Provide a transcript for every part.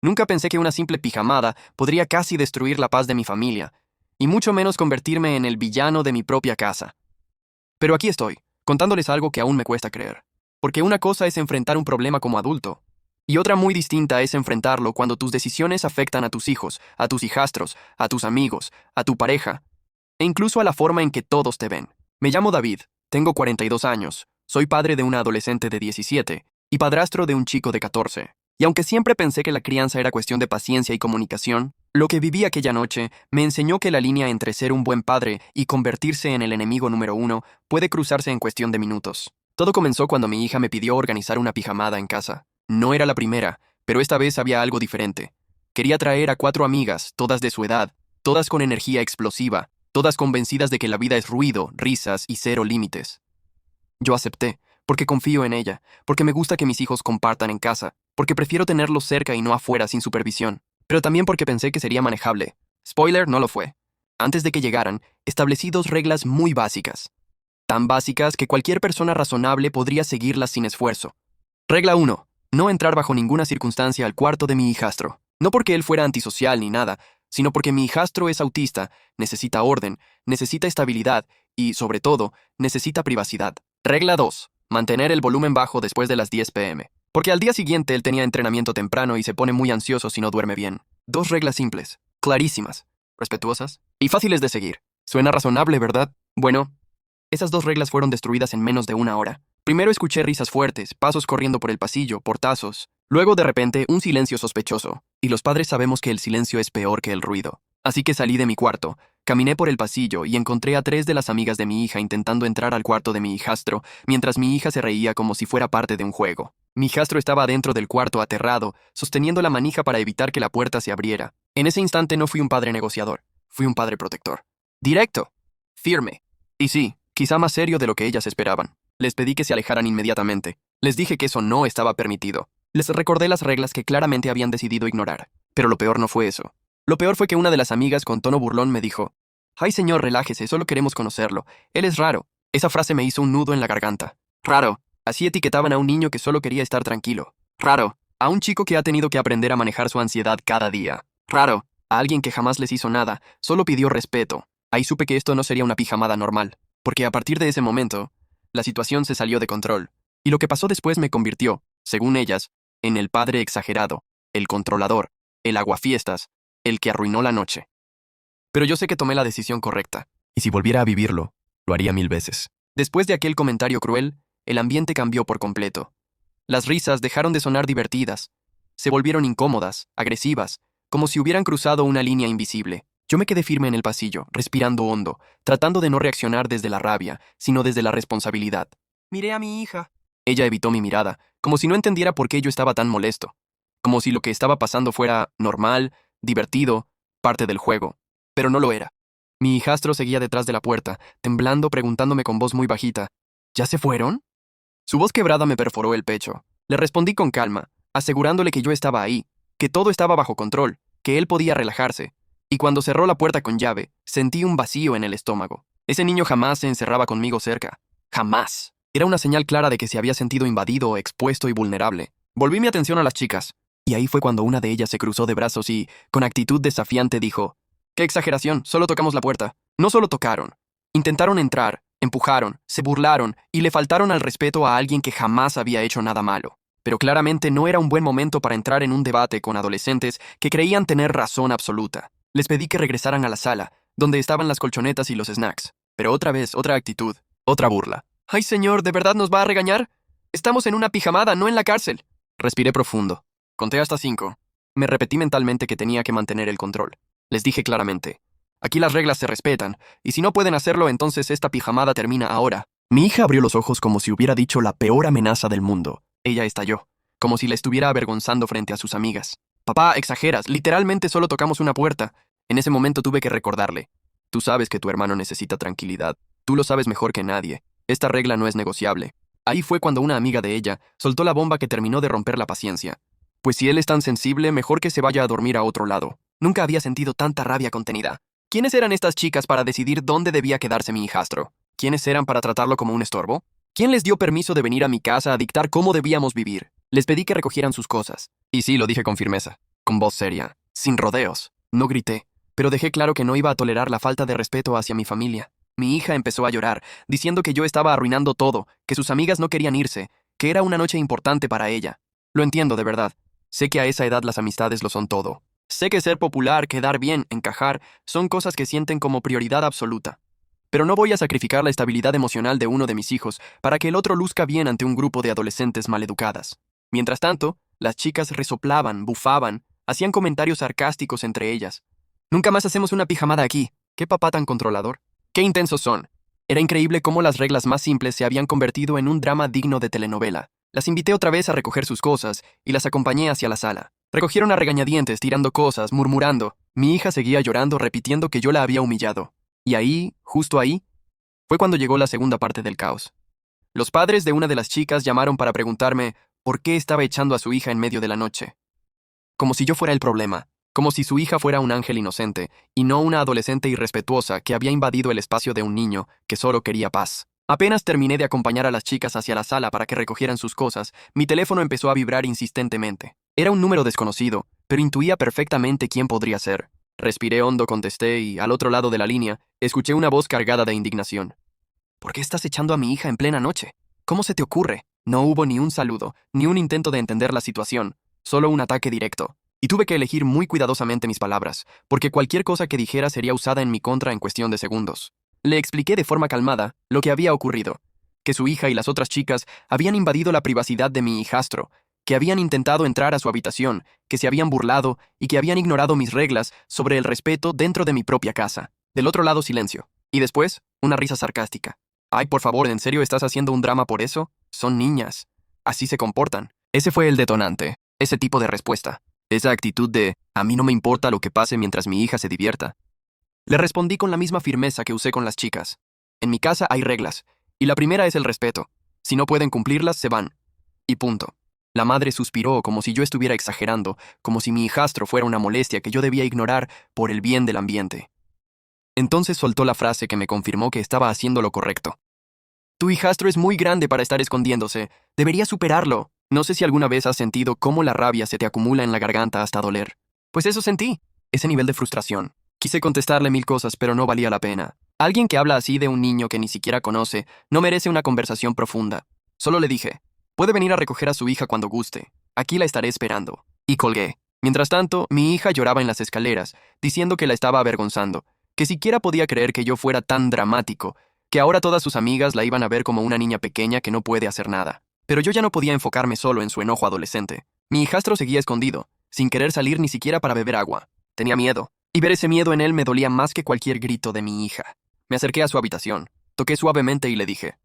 Nunca pensé que una simple pijamada podría casi destruir la paz de mi familia, y mucho menos convertirme en el villano de mi propia casa. Pero aquí estoy, contándoles algo que aún me cuesta creer. Porque una cosa es enfrentar un problema como adulto, y otra muy distinta es enfrentarlo cuando tus decisiones afectan a tus hijos, a tus hijastros, a tus amigos, a tu pareja, e incluso a la forma en que todos te ven. Me llamo David, tengo 42 años, soy padre de una adolescente de 17 y padrastro de un chico de 14. Y aunque siempre pensé que la crianza era cuestión de paciencia y comunicación, lo que viví aquella noche me enseñó que la línea entre ser un buen padre y convertirse en el enemigo número uno puede cruzarse en cuestión de minutos. Todo comenzó cuando mi hija me pidió organizar una pijamada en casa. No era la primera, pero esta vez había algo diferente. Quería traer a 4 amigas, todas de su edad, todas con energía explosiva, todas convencidas de que la vida es ruido, risas y cero límites. Yo acepté, porque confío en ella, porque me gusta que mis hijos compartan en casa, porque prefiero tenerlos cerca y no afuera sin supervisión, pero también porque pensé que sería manejable. Spoiler, no lo fue. Antes de que llegaran, establecí 2 reglas muy básicas. Tan básicas que cualquier persona razonable podría seguirlas sin esfuerzo. Regla 1. No entrar bajo ninguna circunstancia al cuarto de mi hijastro. No porque él fuera antisocial ni nada, sino porque mi hijastro es autista, necesita orden, necesita estabilidad y, sobre todo, necesita privacidad. Regla 2. Mantener el volumen bajo después de las 10 p.m. Porque al día siguiente él tenía entrenamiento temprano y se pone muy ansioso si no duerme bien. 2 reglas simples, clarísimas, respetuosas y fáciles de seguir. Suena razonable, ¿verdad? Bueno, esas 2 reglas fueron destruidas en menos de una hora. Primero escuché risas fuertes, pasos corriendo por el pasillo, portazos. Luego, de repente, un silencio sospechoso. Y los padres sabemos que el silencio es peor que el ruido. Así que salí de mi cuarto, caminé por el pasillo y encontré a 3 de las amigas de mi hija intentando entrar al cuarto de mi hijastro, mientras mi hija se reía como si fuera parte de un juego. Mi hijastro estaba dentro del cuarto aterrado, sosteniendo la manija para evitar que la puerta se abriera. En ese instante no fui un padre negociador, fui un padre protector. Directo, firme. Y sí, quizá más serio de lo que ellas esperaban. Les pedí que se alejaran inmediatamente. Les dije que eso no estaba permitido. Les recordé las reglas que claramente habían decidido ignorar. Pero lo peor no fue eso. Lo peor fue que una de las amigas con tono burlón me dijo: «Ay, señor, relájese, solo queremos conocerlo. Él es raro». Esa frase me hizo un nudo en la garganta. Raro. Así etiquetaban a un niño que solo quería estar tranquilo. Raro. A un chico que ha tenido que aprender a manejar su ansiedad cada día. Raro. A alguien que jamás les hizo nada, solo pidió respeto. Ahí supe que esto no sería una pijamada normal. Porque a partir de ese momento, la situación se salió de control, y lo que pasó después me convirtió, según ellas, en el padre exagerado, el controlador, el aguafiestas, el que arruinó la noche. Pero yo sé que tomé la decisión correcta, y si volviera a vivirlo, lo haría 1000 veces. Después de aquel comentario cruel, el ambiente cambió por completo. Las risas dejaron de sonar divertidas, se volvieron incómodas, agresivas, como si hubieran cruzado una línea invisible. Yo me quedé firme en el pasillo, respirando hondo, tratando de no reaccionar desde la rabia, sino desde la responsabilidad. Miré a mi hija. Ella evitó mi mirada, como si no entendiera por qué yo estaba tan molesto. Como si lo que estaba pasando fuera normal, divertido, parte del juego. Pero no lo era. Mi hijastro seguía detrás de la puerta, temblando, preguntándome con voz muy bajita: ¿Ya se fueron? Su voz quebrada me perforó el pecho. Le respondí con calma, asegurándole que yo estaba ahí, que todo estaba bajo control, que él podía relajarse. Y cuando cerró la puerta con llave, sentí un vacío en el estómago. Ese niño jamás se encerraba conmigo cerca. Jamás. Era una señal clara de que se había sentido invadido, expuesto y vulnerable. Volví mi atención a las chicas, y ahí fue cuando una de ellas se cruzó de brazos y, con actitud desafiante, dijo: «¡Qué exageración! Solo tocamos la puerta». No solo tocaron. Intentaron entrar, empujaron, se burlaron y le faltaron al respeto a alguien que jamás había hecho nada malo. Pero claramente no era un buen momento para entrar en un debate con adolescentes que creían tener razón absoluta. Les pedí que regresaran a la sala, donde estaban las colchonetas y los snacks. Pero otra vez, otra actitud, otra burla. «Ay, señor, ¿de verdad nos va a regañar? Estamos en una pijamada, no en la cárcel». Respiré profundo. Conté hasta 5. Me repetí mentalmente que tenía que mantener el control. Les dije claramente: «Aquí las reglas se respetan, y si no pueden hacerlo, entonces esta pijamada termina ahora». Mi hija abrió los ojos como si hubiera dicho la peor amenaza del mundo. Ella estalló, como si la estuviera avergonzando frente a sus amigas. «Papá, exageras, literalmente solo tocamos una puerta». En ese momento tuve que recordarle: «Tú sabes que tu hermano necesita tranquilidad. Tú lo sabes mejor que nadie. Esta regla no es negociable». Ahí fue cuando una amiga de ella soltó la bomba que terminó de romper la paciencia. Pues si él es tan sensible, mejor que se vaya a dormir a otro lado. Nunca había sentido tanta rabia contenida. ¿Quiénes eran estas chicas para decidir dónde debía quedarse mi hijastro? ¿Quiénes eran para tratarlo como un estorbo? ¿Quién les dio permiso de venir a mi casa a dictar cómo debíamos vivir? Les pedí que recogieran sus cosas. Y sí, lo dije con firmeza. con voz seria, sin rodeos. No grité, pero dejé claro que no iba a tolerar la falta de respeto hacia mi familia. Mi hija empezó a llorar, diciendo que yo estaba arruinando todo, que sus amigas no querían irse, que era una noche importante para ella. Lo entiendo de verdad. Sé que a esa edad las amistades lo son todo. Sé que ser popular, quedar bien, encajar, son cosas que sienten como prioridad absoluta. Pero no voy a sacrificar la estabilidad emocional de uno de mis hijos para que el otro luzca bien ante un grupo de adolescentes maleducadas. Mientras tanto, las chicas resoplaban, bufaban, hacían comentarios sarcásticos entre ellas. Nunca más hacemos una pijamada aquí. ¿Qué papá tan controlador? ¡Qué intensos son! Era increíble cómo las reglas más simples se habían convertido en un drama digno de telenovela. Las invité otra vez a recoger sus cosas y las acompañé hacia la sala. Recogieron a regañadientes, tirando cosas, murmurando. Mi hija seguía llorando, repitiendo que yo la había humillado. Y ahí, justo ahí, fue cuando llegó la segunda parte del caos. Los padres de una de las chicas llamaron para preguntarme por qué estaba echando a su hija en medio de la noche. Como si yo fuera el problema, como si su hija fuera un ángel inocente y no una adolescente irrespetuosa que había invadido el espacio de un niño que solo quería paz. Apenas terminé de acompañar a las chicas hacia la sala para que recogieran sus cosas, mi teléfono empezó a vibrar insistentemente. Era un número desconocido, pero intuía perfectamente quién podría ser. Respiré hondo, contesté y, al otro lado de la línea, escuché una voz cargada de indignación. ¿Por qué estás echando a mi hija en plena noche? ¿Cómo se te ocurre? No hubo ni un saludo, ni un intento de entender la situación, solo un ataque directo. Y tuve que elegir muy cuidadosamente mis palabras, porque cualquier cosa que dijera sería usada en mi contra en cuestión de segundos. Le expliqué de forma calmada lo que había ocurrido, que su hija y las otras chicas habían invadido la privacidad de mi hijastro, que habían intentado entrar a su habitación, que se habían burlado y que habían ignorado mis reglas sobre el respeto dentro de mi propia casa. Del otro lado, silencio. Y después, una risa sarcástica. Ay, por favor, ¿en serio estás haciendo un drama por eso? Son niñas. Así se comportan. Ese fue el detonante. Ese tipo de respuesta. Esa actitud de, a mí no me importa lo que pase mientras mi hija se divierta. Le respondí con la misma firmeza que usé con las chicas. En mi casa hay reglas, y la primera es el respeto. Si no pueden cumplirlas, se van. Y punto. La madre suspiró como si yo estuviera exagerando, como si mi hijastro fuera una molestia que yo debía ignorar por el bien del ambiente. Entonces soltó la frase que me confirmó que estaba haciendo lo correcto. Tu hijastro es muy grande para estar escondiéndose. Deberías superarlo. No sé si alguna vez has sentido cómo la rabia se te acumula en la garganta hasta doler. Pues eso sentí, ese nivel de frustración. Quise contestarle 1000 cosas, pero no valía la pena. Alguien que habla así de un niño que ni siquiera conoce no merece una conversación profunda. Solo le dije, puede venir a recoger a su hija cuando guste. Aquí la estaré esperando. Y colgué. Mientras tanto, mi hija lloraba en las escaleras, diciendo que la estaba avergonzando, que siquiera podía creer que yo fuera tan dramático, que ahora todas sus amigas la iban a ver como una niña pequeña que no puede hacer nada. Pero yo ya no podía enfocarme solo en su enojo adolescente. Mi hijastro seguía escondido, sin querer salir ni siquiera para beber agua. Tenía miedo, y ver ese miedo en él me dolía más que cualquier grito de mi hija. Me acerqué a su habitación, toqué suavemente y le dije,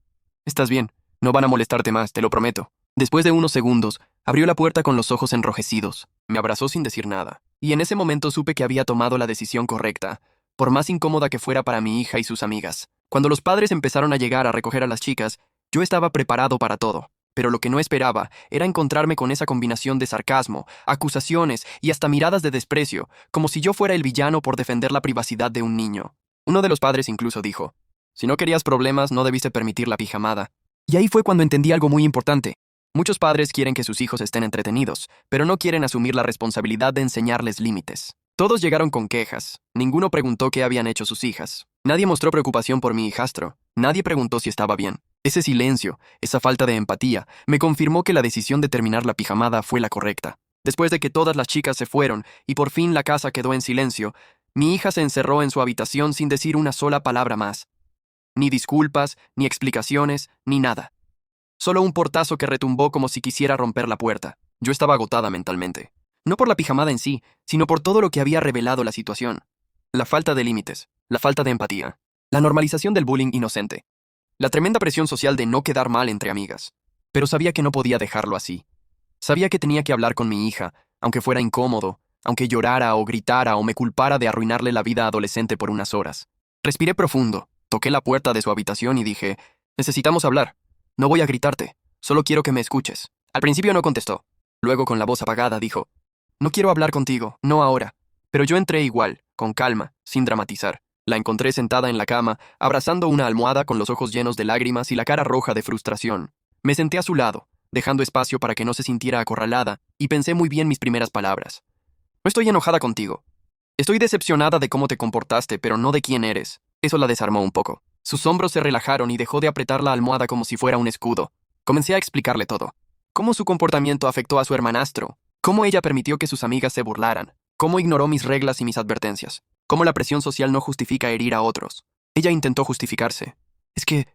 «Estás bien, no van a molestarte más, te lo prometo». Después de unos segundos, abrió la puerta con los ojos enrojecidos. Me abrazó sin decir nada, y en ese momento supe que había tomado la decisión correcta, por más incómoda que fuera para mi hija y sus amigas. Cuando los padres empezaron a llegar a recoger a las chicas, yo estaba preparado para todo. Pero lo que no esperaba era encontrarme con esa combinación de sarcasmo, acusaciones y hasta miradas de desprecio, como si yo fuera el villano por defender la privacidad de un niño. Uno de los padres incluso dijo, si no querías problemas, no debiste permitir la pijamada. Y ahí fue cuando entendí algo muy importante. Muchos padres quieren que sus hijos estén entretenidos, pero no quieren asumir la responsabilidad de enseñarles límites. Todos llegaron con quejas. Ninguno preguntó qué habían hecho sus hijas. Nadie mostró preocupación por mi hijastro. Nadie preguntó si estaba bien. Ese silencio, esa falta de empatía, me confirmó que la decisión de terminar la pijamada fue la correcta. Después de que todas las chicas se fueron y por fin la casa quedó en silencio, mi hija se encerró en su habitación sin decir una sola palabra más. Ni disculpas, ni explicaciones, ni nada. Solo un portazo que retumbó como si quisiera romper la puerta. Yo estaba agotada mentalmente. No por la pijamada en sí, sino por todo lo que había revelado la situación. La falta de límites, la falta de empatía, la normalización del bullying inocente, la tremenda presión social de no quedar mal entre amigas. Pero sabía que no podía dejarlo así. Sabía que tenía que hablar con mi hija, aunque fuera incómodo, aunque llorara o gritara o me culpara de arruinarle la vida adolescente por unas horas. Respiré profundo, toqué la puerta de su habitación y dije, necesitamos hablar. No voy a gritarte, solo quiero que me escuches. Al principio no contestó. Luego, con la voz apagada, dijo, no quiero hablar contigo, no ahora. Pero yo entré igual, con calma, sin dramatizar. La encontré sentada en la cama, abrazando una almohada con los ojos llenos de lágrimas y la cara roja de frustración. Me senté a su lado, dejando espacio para que no se sintiera acorralada, y pensé muy bien mis primeras palabras. No estoy enojada contigo. Estoy decepcionada de cómo te comportaste, pero no de quién eres. Eso la desarmó un poco. Sus hombros se relajaron y dejó de apretar la almohada como si fuera un escudo. Comencé a explicarle todo. Cómo su comportamiento afectó a su hermanastro. Cómo ella permitió que sus amigas se burlaran. Cómo ignoró mis reglas y mis advertencias. Cómo la presión social no justifica herir a otros. Ella intentó justificarse. Es que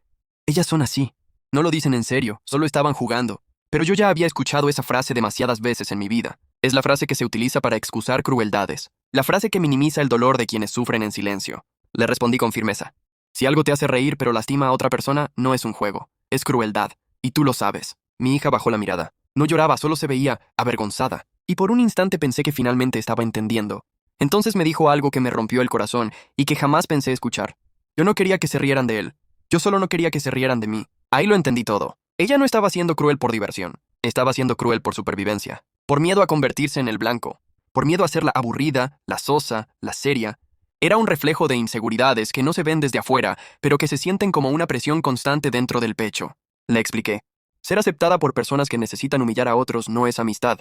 ellas son así. No lo dicen en serio, solo estaban jugando. Pero yo ya había escuchado esa frase demasiadas veces en mi vida. Es la frase que se utiliza para excusar crueldades. La frase que minimiza el dolor de quienes sufren en silencio. Le respondí con firmeza. Si algo te hace reír pero lastima a otra persona, no es un juego. Es crueldad. Y tú lo sabes. Mi hija bajó la mirada. No lloraba, solo se veía avergonzada. Y por un instante pensé que finalmente estaba entendiendo. Entonces me dijo algo que me rompió el corazón y que jamás pensé escuchar. Yo no quería que se rieran de él. Yo solo no quería que se rieran de mí. Ahí lo entendí todo. Ella no estaba siendo cruel por diversión. Estaba siendo cruel por supervivencia. Por miedo a convertirse en el blanco. Por miedo a ser la aburrida, la sosa, la seria. Era un reflejo de inseguridades que no se ven desde afuera, pero que se sienten como una presión constante dentro del pecho. Le expliqué. Ser aceptada por personas que necesitan humillar a otros no es amistad.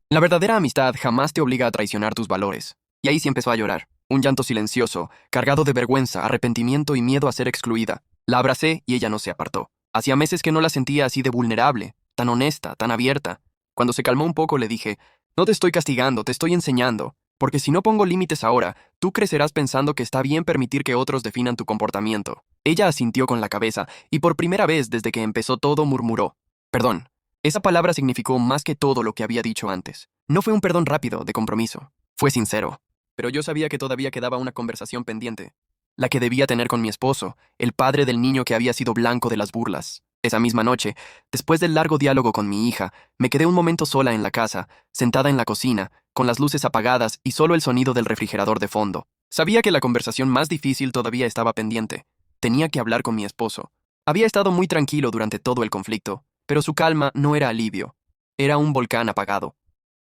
La verdadera amistad jamás te obliga a traicionar tus valores. Y ahí sí empezó a llorar. Un llanto silencioso, cargado de vergüenza, arrepentimiento y miedo a ser excluida. La abracé y ella no se apartó. Hacía meses que no la sentía así de vulnerable, tan honesta, tan abierta. Cuando se calmó un poco le dije, no te estoy castigando, te estoy enseñando. Porque si no pongo límites ahora, tú crecerás pensando que está bien permitir que otros definan tu comportamiento. Ella asintió con la cabeza, y por primera vez desde que empezó todo murmuró. Perdón. Esa palabra significó más que todo lo que había dicho antes. No fue un perdón rápido, de compromiso. Fue sincero. Pero yo sabía que todavía quedaba una conversación pendiente. La que debía tener con mi esposo, el padre del niño que había sido blanco de las burlas. Esa misma noche, después del largo diálogo con mi hija, me quedé un momento sola en la casa, sentada en la cocina, con las luces apagadas y solo el sonido del refrigerador de fondo. Sabía que la conversación más difícil todavía estaba pendiente. Tenía que hablar con mi esposo. Había estado muy tranquilo durante todo el conflicto, pero su calma no era alivio. Era un volcán apagado.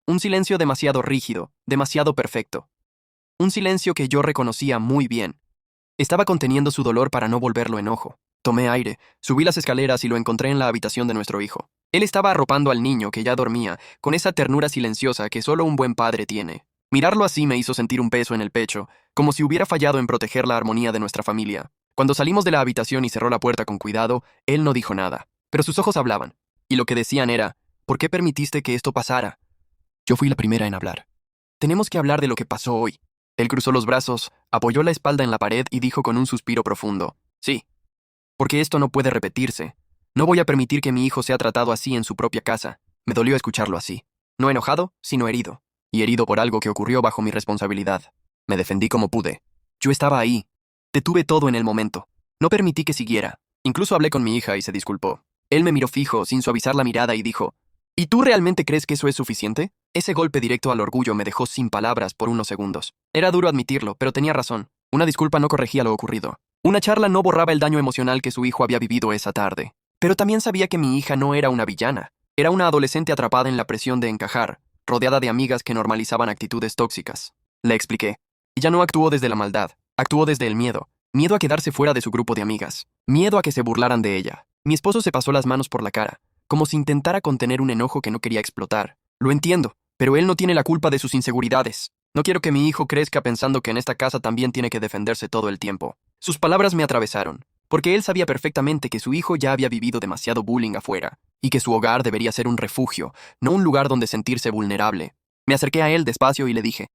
Un silencio demasiado rígido, demasiado perfecto. Un silencio que yo reconocía muy bien. Estaba conteniendo su dolor para no volverlo enojo. Tomé aire, subí las escaleras y lo encontré en la habitación de nuestro hijo. Él estaba arropando al niño que ya dormía, con esa ternura silenciosa que solo un buen padre tiene. Mirarlo así me hizo sentir un peso en el pecho, como si hubiera fallado en proteger la armonía de nuestra familia. Cuando salimos de la habitación y cerró la puerta con cuidado, él no dijo nada, pero sus ojos hablaban, y lo que decían era, ¿por qué permitiste que esto pasara? Yo fui la primera en hablar. Tenemos que hablar de lo que pasó hoy. Él cruzó los brazos, apoyó la espalda en la pared y dijo con un suspiro profundo, sí. Porque esto no puede repetirse. No voy a permitir que mi hijo sea tratado así en su propia casa. Me dolió escucharlo así. No enojado, sino herido. Y herido por algo que ocurrió bajo mi responsabilidad. Me defendí como pude. Yo estaba ahí. Detuve todo en el momento. No permití que siguiera. Incluso hablé con mi hija y se disculpó. Él me miró fijo, sin suavizar la mirada, y dijo, ¿y tú realmente crees que eso es suficiente? Ese golpe directo al orgullo me dejó sin palabras por unos segundos. Era duro admitirlo, pero tenía razón. Una disculpa no corregía lo ocurrido. Una charla no borraba el daño emocional que su hijo había vivido esa tarde. Pero también sabía que mi hija no era una villana. Era una adolescente atrapada en la presión de encajar, rodeada de amigas que normalizaban actitudes tóxicas. Le expliqué. Ella no actuó desde la maldad, actuó desde el miedo. Miedo a quedarse fuera de su grupo de amigas. Miedo a que se burlaran de ella. Mi esposo se pasó las manos por la cara, como si intentara contener un enojo que no quería explotar. Lo entiendo, pero él no tiene la culpa de sus inseguridades. No quiero que mi hijo crezca pensando que en esta casa también tiene que defenderse todo el tiempo. Sus palabras me atravesaron, porque él sabía perfectamente que su hijo ya había vivido demasiado bullying afuera, y que su hogar debería ser un refugio, no un lugar donde sentirse vulnerable. Me acerqué a él despacio y le dije,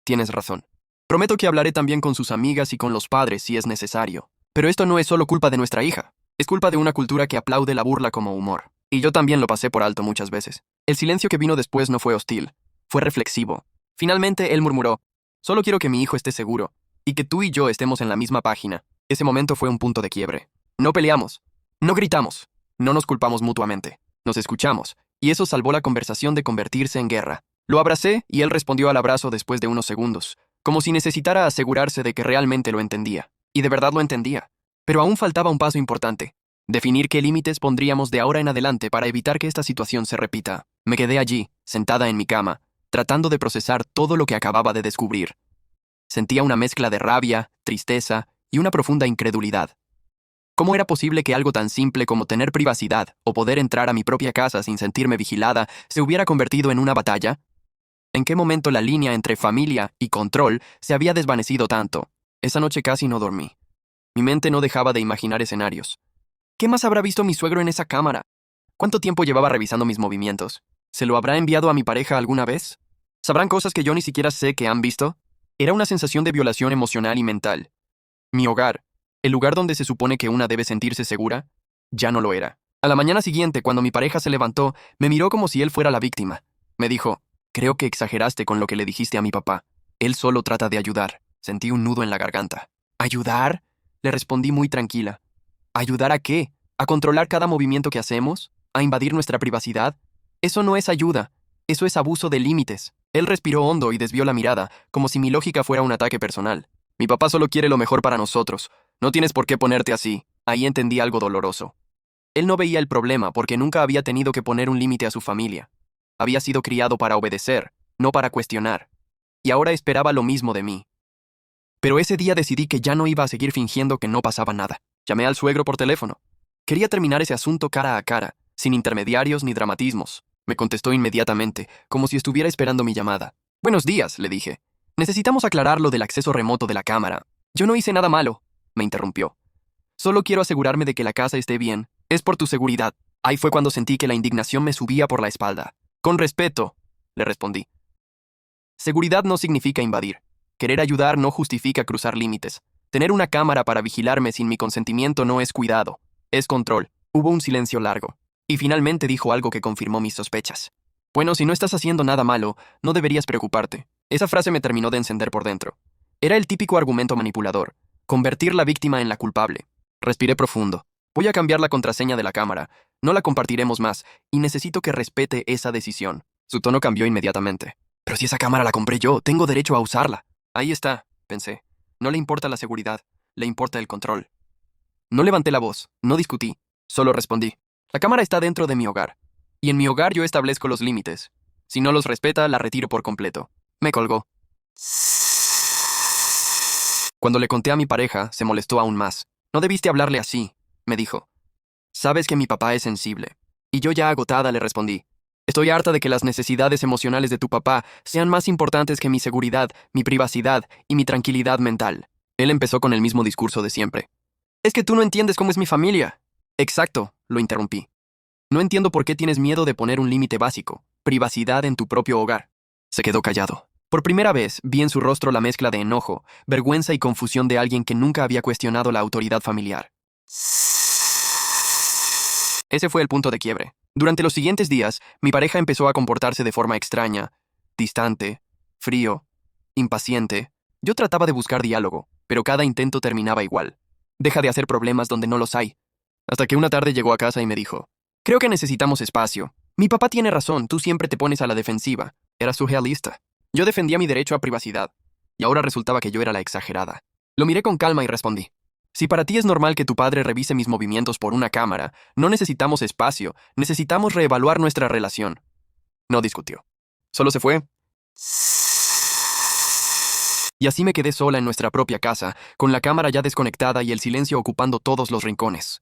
tienes razón. Prometo que hablaré también con sus amigas y con los padres si es necesario. Pero esto no es solo culpa de nuestra hija, es culpa de una cultura que aplaude la burla como humor. Y yo también lo pasé por alto muchas veces. El silencio que vino después no fue hostil, fue reflexivo. Finalmente él murmuró, solo quiero que mi hijo esté seguro, y que tú y yo estemos en la misma página. Ese momento fue un punto de quiebre. No peleamos, no gritamos, no nos culpamos mutuamente, nos escuchamos, y eso salvó la conversación de convertirse en guerra. Lo abracé y él respondió al abrazo después de unos segundos, como si necesitara asegurarse de que realmente lo entendía. Y de verdad lo entendía. Pero aún faltaba un paso importante. Definir qué límites pondríamos de ahora en adelante para evitar que esta situación se repita. Me quedé allí, sentada en mi cama, tratando de procesar todo lo que acababa de descubrir. Sentía una mezcla de rabia, tristeza y una profunda incredulidad. ¿Cómo era posible que algo tan simple como tener privacidad o poder entrar a mi propia casa sin sentirme vigilada se hubiera convertido en una batalla? ¿En qué momento la línea entre familia y control se había desvanecido tanto? Esa noche casi no dormí. Mi mente no dejaba de imaginar escenarios. ¿Qué más habrá visto mi suegro en esa cámara? ¿Cuánto tiempo llevaba revisando mis movimientos? ¿Se lo habrá enviado a mi pareja alguna vez? ¿Sabrán cosas que yo ni siquiera sé que han visto? Era una sensación de violación emocional y mental. Mi hogar, el lugar donde se supone que una debe sentirse segura, ya no lo era. A la mañana siguiente, cuando mi pareja se levantó, me miró como si él fuera la víctima. Me dijo, creo que exageraste con lo que le dijiste a mi papá. Él solo trata de ayudar. Sentí un nudo en la garganta. ¿Ayudar? Le respondí muy tranquila. ¿Ayudar a qué? ¿A controlar cada movimiento que hacemos? ¿A invadir nuestra privacidad? Eso no es ayuda. Eso es abuso de límites. Él respiró hondo y desvió la mirada, como si mi lógica fuera un ataque personal. Mi papá solo quiere lo mejor para nosotros. No tienes por qué ponerte así. Ahí entendí algo doloroso. Él no veía el problema porque nunca había tenido que poner un límite a su familia. Había sido criado para obedecer, no para cuestionar. Y ahora esperaba lo mismo de mí. Pero ese día decidí que ya no iba a seguir fingiendo que no pasaba nada. Llamé al suegro por teléfono. Quería terminar ese asunto cara a cara, sin intermediarios ni dramatismos. Me contestó inmediatamente, como si estuviera esperando mi llamada. Buenos días, le dije. Necesitamos aclarar lo del acceso remoto de la cámara. Yo no hice nada malo, me interrumpió. Solo quiero asegurarme de que la casa esté bien. Es por tu seguridad. Ahí fue cuando sentí que la indignación me subía por la espalda. Con respeto, le respondí. Seguridad no significa invadir. Querer ayudar no justifica cruzar límites. Tener una cámara para vigilarme sin mi consentimiento no es cuidado, es control. Hubo un silencio largo. Y finalmente dijo algo que confirmó mis sospechas. Bueno, si no estás haciendo nada malo, no deberías preocuparte. Esa frase me terminó de encender por dentro. Era el típico argumento manipulador. Convertir la víctima en la culpable. Respiré profundo. Voy a cambiar la contraseña de la cámara. No la compartiremos más, y necesito que respete esa decisión. Su tono cambió inmediatamente. Pero si esa cámara la compré yo, tengo derecho a usarla. Ahí está, pensé. No le importa la seguridad, le importa el control. No levanté la voz, no discutí, solo respondí. La cámara está dentro de mi hogar. Y en mi hogar yo establezco los límites. Si no los respeta, la retiro por completo. Me colgó. Cuando le conté a mi pareja, se molestó aún más. No debiste hablarle así, me dijo. Sabes que mi papá es sensible. Y yo ya agotada le respondí. Estoy harta de que las necesidades emocionales de tu papá sean más importantes que mi seguridad, mi privacidad y mi tranquilidad mental. Él empezó con el mismo discurso de siempre. Es que tú no entiendes cómo es mi familia. Exacto, lo interrumpí. No entiendo por qué tienes miedo de poner un límite básico, privacidad en tu propio hogar. Se quedó callado. Por primera vez vi en su rostro la mezcla de enojo, vergüenza y confusión de alguien que nunca había cuestionado la autoridad familiar. Ese fue el punto de quiebre. Durante los siguientes días, mi pareja empezó a comportarse de forma extraña, distante, frío, impaciente. Yo trataba de buscar diálogo, pero cada intento terminaba igual. Deja de hacer problemas donde no los hay. Hasta que una tarde llegó a casa y me dijo, creo que necesitamos espacio. Mi papá tiene razón, tú siempre te pones a la defensiva. Era surrealista. Yo defendía mi derecho a privacidad, y ahora resultaba que yo era la exagerada. Lo miré con calma y respondí. Si para ti es normal que tu padre revise mis movimientos por una cámara, no necesitamos espacio, necesitamos reevaluar nuestra relación. No discutió. Solo se fue. Y así me quedé sola en nuestra propia casa, con la cámara ya desconectada y el silencio ocupando todos los rincones.